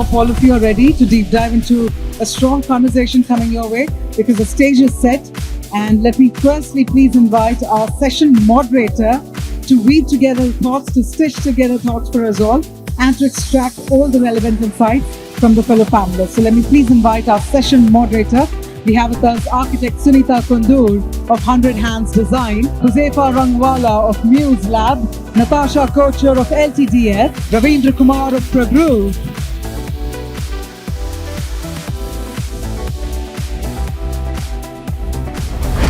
hope all of you are ready to deep dive into a strong conversation coming your way because the stage is set. And let me firstly please invite our session moderator to weave together thoughts, to stitch together thoughts for us all, and to extract all the relevant insights from the fellow panelists. So let me please invite our session moderator. We have with us architect Sunitha Kondur of Hundredhands Design, Huzefa Rangwala of MuseLAB, Natasha Kochhar of LTDF, Ravindra Kumar of Pragrup.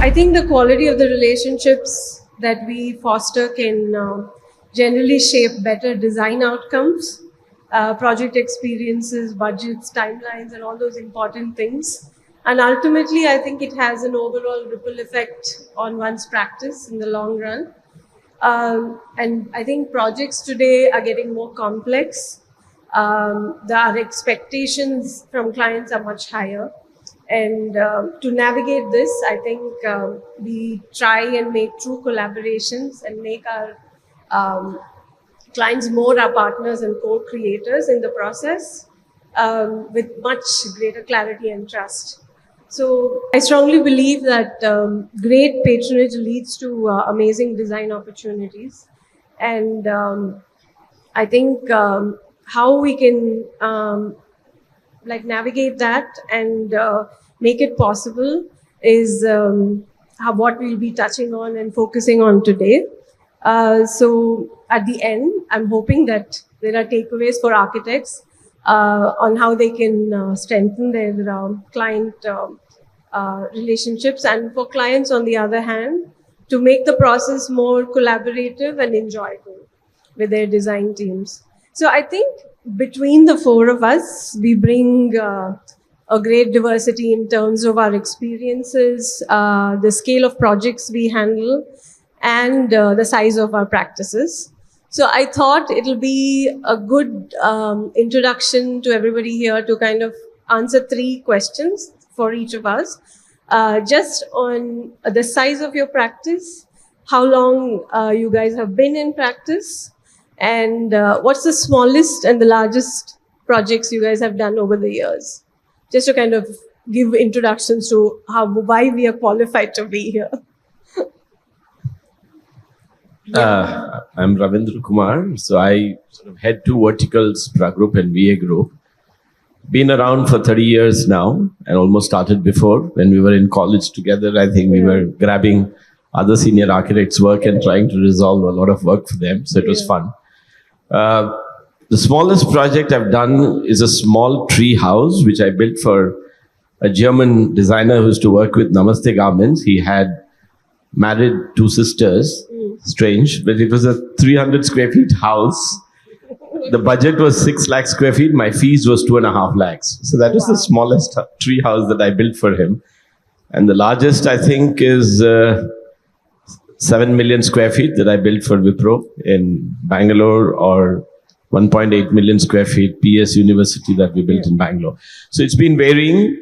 I think the quality of the relationships that we foster can generally shape better design outcomes, project experiences, budgets, timelines, and all those important things. And ultimately, I think it has an overall ripple effect on one's practice in the long run. And I think projects today are getting more complex. Our expectations from clients are much higher. And to navigate this, I think we try and make true collaborations and make our clients more our partners and co-creators in the process with much greater clarity and trust. So I strongly believe that great patronage leads to amazing design opportunities. And I think how we can navigate that and make it possible is what we'll be touching on and focusing on today. So at the end, I'm hoping that there are takeaways for architects on how they can strengthen their client relationships, and for clients, on the other hand, to make the process more collaborative and enjoyable with their design teams. So I think between the four of us, we bring a great diversity in terms of our experiences, the scale of projects we handle, and the size of our practices. So I thought it'll be a good introduction to everybody here to kind of answer 3 questions for each of us. Just on the size of your practice, how long you guys have been in practice, and what's the smallest and the largest projects you guys have done over the years? Just to kind of give introductions to why we are qualified to be here. I'm Ravindra Kumar. So I sort of head 2 verticals, Pragrup and VA Group. Been around for 30 years now, and almost started before. When we were in college together, I think we were grabbing other senior architects' work and trying to resolve a lot of work for them. So it was fun. The smallest project I've done is a small tree house, which I built for a German designer who used to work with Namaste Garments. He had married 2 sisters. Strange, but it was a 300 square feet house. The budget was 6 lakh square feet. My fees was 2.5 lakhs. So that was the smallest tree house that I built for him. And the largest, I think, is 7 million square feet that I built for Wipro in Bangalore, or 1.8 million square feet PS University that we built in Bangalore. So it's been varying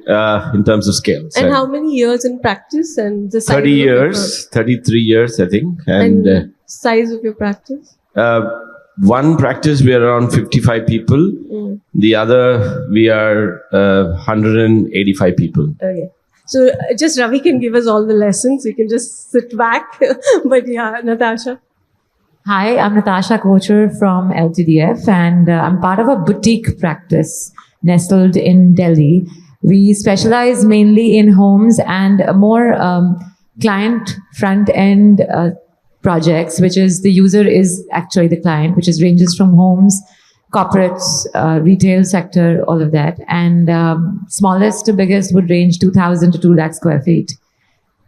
in terms of scale. And how many years in practice and the size 30 years, 33 years, I think. And size of your practice? One practice, we are around 55 people. The other, we are 185 people. Okay. So just Ravi can give us all the lessons. We can just sit back. But yeah, Natasha. Hi, I'm Natasha Kochhar from LTDF, and I'm part of a boutique practice nestled in Delhi. We specialize mainly in homes and more client front-end projects, which is the user is actually the client, which is ranges from homes, corporates, retail sector, all of that. And smallest to biggest would range 2,000 to 2 lakh square feet.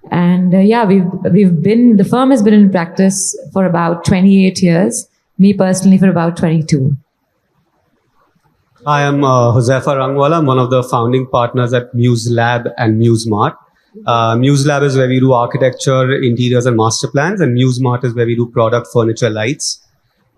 And the firm has been in practice for about 28 years. Me personally for about 22. I am Huzefa Rangwala. I'm one of the founding partners at MuseLAB and MuseMart. MuseLAB is where we do architecture, interiors, and master plans, and MuseMart is where we do product, furniture, lights.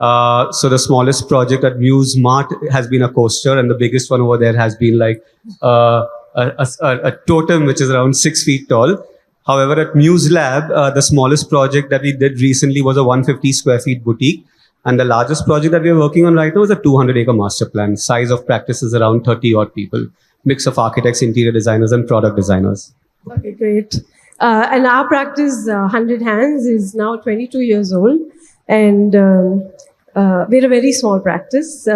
So the smallest project at MuseMart has been a coaster, and the biggest one over there has been like a totem which is around 6 feet tall. However, at MuseLAB, the smallest project that we did recently was a 150 square feet boutique, And the largest project that we are working on right now is a 200-acre master plan. Size of practice is around 30 odd people. Mix of architects, interior designers, and product designers. Okay, great. And our practice, 100 Hands, is now 22 years old. And we're a very small practice,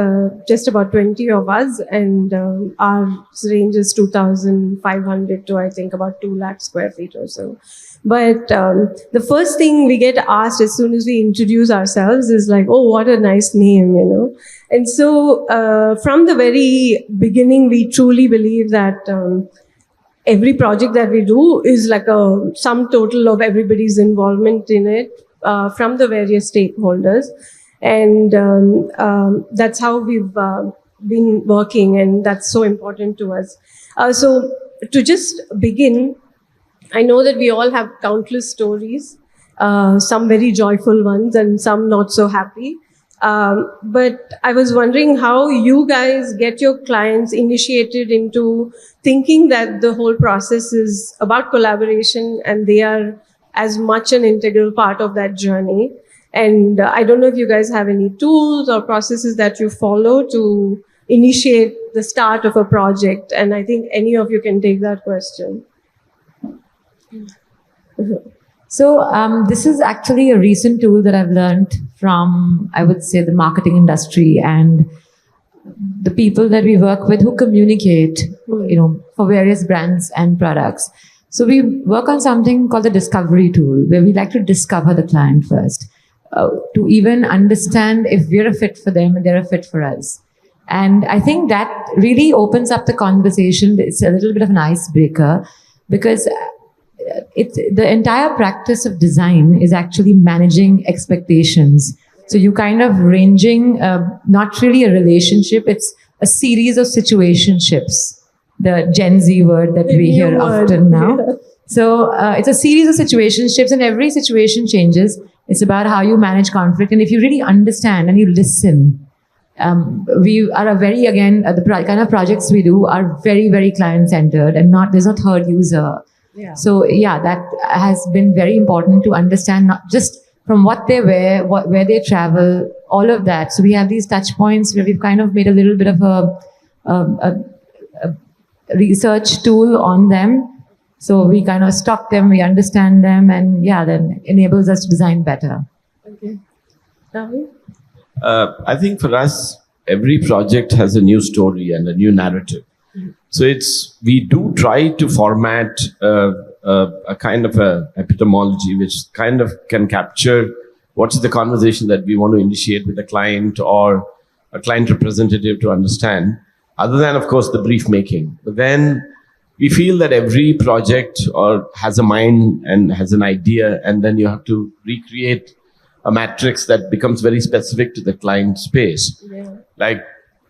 just about 20 of us. And our range is 2,500 to, I think, about 2 lakh square feet or so. But the first thing we get asked as soon as we introduce ourselves is like, oh, what a nice name, you know. And so from the very beginning, we truly believe that every project that we do is like a sum total of everybody's involvement in it from the various stakeholders. And that's how we've been working, and that's so important to us. So to just begin, I know that we all have countless stories, some very joyful ones and some not so happy. But I was wondering how you guys get your clients initiated into thinking that the whole process is about collaboration and they are as much an integral part of that journey. And I don't know if you guys have any tools or processes that you follow to initiate the start of a project. And I think any of you can take that question. So this is actually a recent tool that I've learned from, I would say, the marketing industry and the people that we work with who communicate, you know, for various brands and products. So we work on something called the discovery tool, where we like to discover the client first, to even understand if we're a fit for them and they're a fit for us. And I think that really opens up the conversation. It's a little bit of an icebreaker, because the entire practice of design is actually managing expectations. So you kind of ranging, not really a relationship, it's a series of situationships, the Gen Z word that we hear often now. Yeah. So it's a series of situationships, and every situation changes. It's about how you manage conflict. And if you really understand and you listen, we are a very, again, the kind of projects we do are very, very client-centered, and there's no third user. Yeah. So yeah, that has been very important to understand, not just from what they wear, where they travel, all of that. So we have these touch points where we've kind of made a little bit of a research tool on them. So we kind of stock them, we understand them, and yeah, then enables us to design better. Okay. I think for us, every project has a new story and a new narrative. So we do try to format a kind of a epistemology which kind of can capture what's the conversation that we want to initiate with the client or a client representative to understand, other than, of course, the brief making. But then we feel that every project has a mind and has an idea, and then you have to recreate a matrix that becomes very specific to the client space. Yeah. Like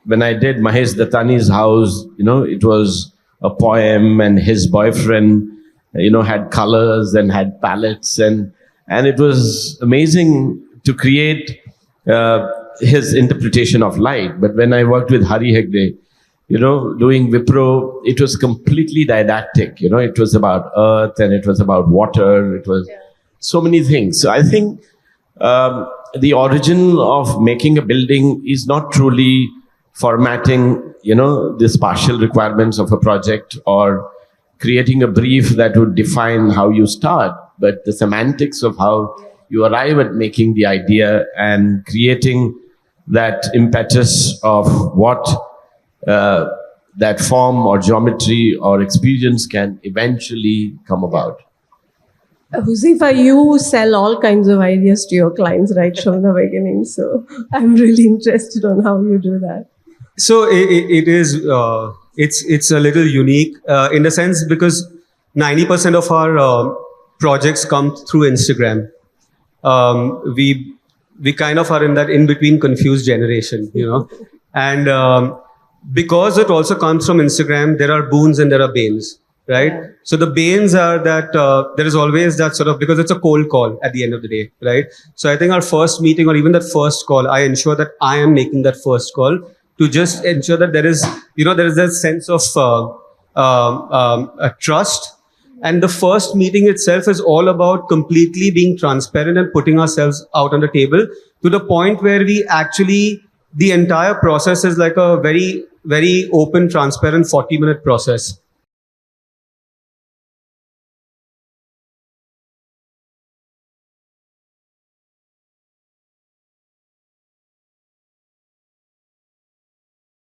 when I did Mahesh Dattani's house, you know, it was a poem, and his boyfriend, you know, had colors and had palettes, and it was amazing to create his interpretation of light. But when I worked with Hari Hegde, you know, doing Wipro, it was completely didactic. You know, it was about earth and it was about water. It was so many things. So I think the origin of making a building is not truly formatting, you know, the spatial requirements of a project or creating a brief that would define how you start, but the semantics of how you arrive at making the idea and creating that impetus of what that form or geometry or experience can eventually come about. Huzefa, you sell all kinds of ideas to your clients right from the beginning. So I'm really interested on how you do that. So it's a little unique in the sense because 90% of our projects come through Instagram. We kind of are in that in-between confused generation, you know, and because it also comes from Instagram, there are boons and there are banes, right? Yeah. So the banes are that there is always that sort of, because it's a cold call at the end of the day, right? So I think our first meeting or even that first call, I ensure that I am making that first call to just ensure that there is, you know, there is that sense of a trust And the first meeting itself is all about completely being transparent and putting ourselves out on the table to the point where we actually, the entire process is like a very, very open, transparent 40-minute process.